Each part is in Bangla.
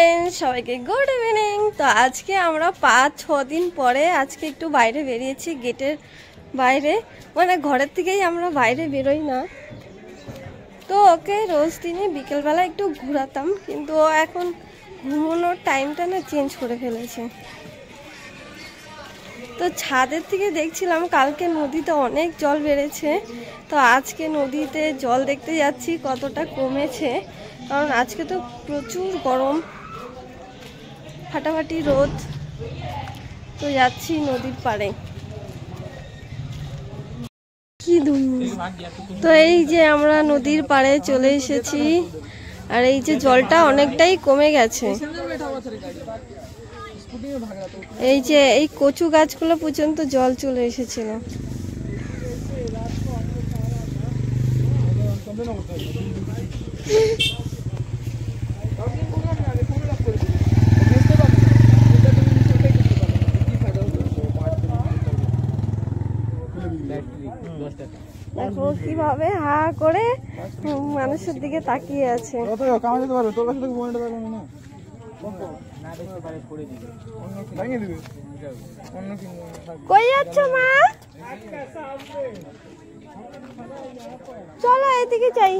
ফ্রেন্ডস, সবাইকে গুড ইভিনিং। তো আজকে আমরা 5-6 দিন পরে আজকে একটু বাইরে বেরিয়েছি, গেটের বাইরে, মানে ঘরের থেকেই আমরা বাইরে বেরোই না। তো ওকে রোজ দিনই বিকেলবেলা একটু ঘোরাতাম, কিন্তু ও এখন ঘুমানোর টাইমটা না চেঞ্জ করে ফেলেছে। তো ছাদের থেকে দেখছিলাম কালকে নদীতে অনেক জল বেড়েছে, তো আজকে নদীতে জল দেখতে যাচ্ছি কতটা কমেছে, কারণ আজকে তো প্রচুর গরম, ফাটাফাটি রোদ। তো যাচ্ছি নদীর পাড়ে। কি তো এই যে আমরা নদীর পাড়ে চলে এসেছি, আর এই যে জলটা অনেকটাই কমে গেছে। এই যে এই কচু গাছগুলো পর্যন্ত জল চলে এসেছিল। দেখো কিভাবে হা করে মানুষের দিকে তাকিয়ে আছে। কই যাচ্ছ মা? চলো এদিকে যাই।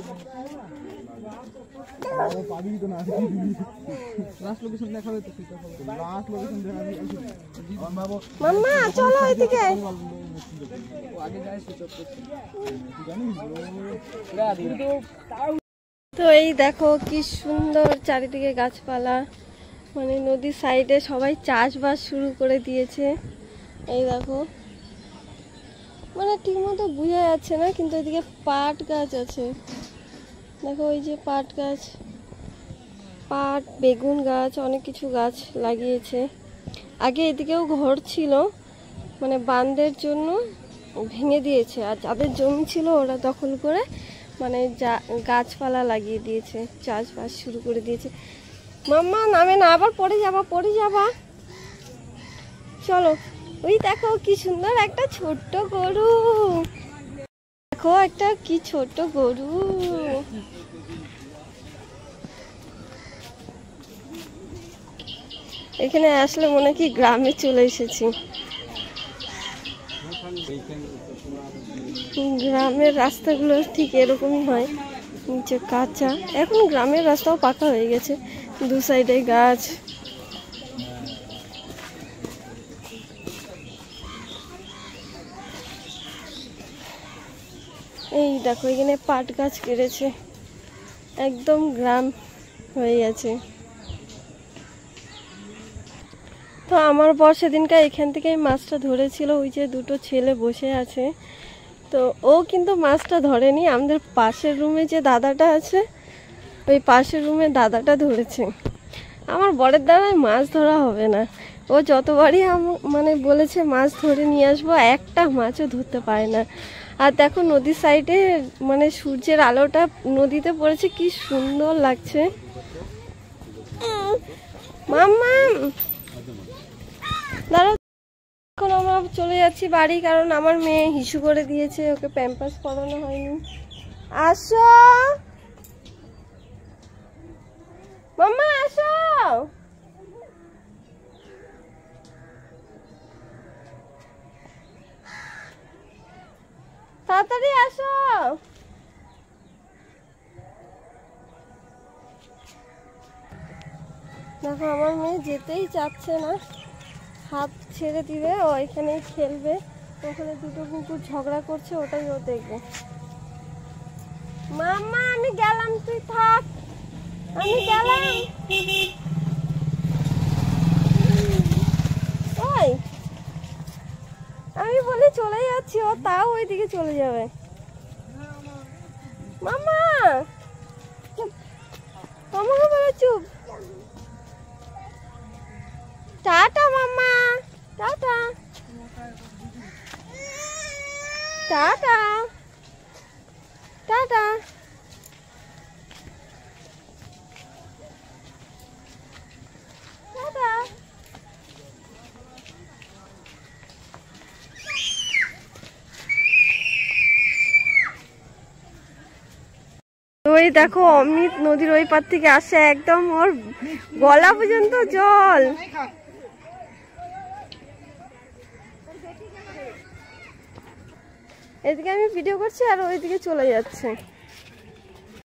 মাম্মা চলো এদিকে। তো এই দেখো কি সুন্দর চারিদিকে গাছপালা, মানে নদীর সাইডে সবাই চাষবাস শুরু করে দিয়েছে। এই দেখো, মানে ঠিক মতো বোঝা যাচ্ছে না, কিন্তু এদিকে পাট গাছ আছে। দেখো ওই যে পাট গাছ, পাট, বেগুন গাছ, অনেক কিছু গাছ লাগিয়েছে। আগে এদিকেও ঘর ছিল, মানে বাঁধের জন্য ভেঙে দিয়েছে, আর যাদের জমি ছিল ওরা দখল করে মানে গাছপালা লাগিয়ে দিয়েছে, চাষবাস শুরু করে দিয়েছে। মাম্মা নামে না, আবার পড়ে যাবা। চলো, ওই দেখো কি সুন্দর একটা ছোট্ট গরু, দেখো একটা কি ছোট্ট গরু। এখানে আসলে মনে কি গ্রামে চলে এসেছি। গ্রামের রাস্তাগুলো ঠিক এরকমই হয়, নিচে কাঁচা। এখন গ্রামের রাস্তাও পাকা হয়ে গেছে, দু সাইডে গাছ। এই দেখো এখানে পাট গাছ কেটেছে, একদম গ্রাম হয়ে গেছে। তো আমার বর সেদিনকার এখান থেকেই মাছটা ধরেছিল, ওই যে দুটো ছেলে বসে আছে। তো ও কিন্তু মাছটা ধরেনি, আমাদের পাশের রুমে যে দাদাটা আছে, ওই পাশের রুমে দাদাটা ধরেছে। আমার বরের দ্বারাই মাছ ধরা হবে না, ও যতবারই মানে বলেছে মাছ ধরে নিয়ে আসবো, একটা মাছও ধরতে পারে না। আর দেখো নদীর সাইডে মানে সূর্যের আলোটা নদীতে পড়েছে, কি সুন্দর লাগছে। মাম্মা দাঁড়াও, এখন আমরা চলে যাচ্ছি বাড়ি, কারণ আমার মেয়ে হিসু করে দিয়েছে, ওকে প্যাম্পাস পরানো হয়নি। আসো মাম্মা, আসো। তাড়াতাড়ি আসো। দেখো আমার মেয়ে যেতেই চাচ্ছে না, হাত ছেড়ে দিবে, ও এখানেই খেলবে। ওখানে দুটো কুকুর ঝগড়া করছে, ওটাই ও দেখবে। মাম্মা আমি গেলাম, তুই থাক, আমি গেলাম। ওই আমি বলে চলে যাচ্ছি, ও তাও ওইদিকে চলে যাবে। মাম্মা আমাকে বলে চুপ। টাটা মাম্মা, টাটা টাটা টাটা। ওই দেখো অমিত নদীর ওই পার থেকে আসে, একদম ওর গলা পর্যন্ত জল। এদিকে আমি ভিডিও করছি আর ওইদিকে চলে যাচ্ছে।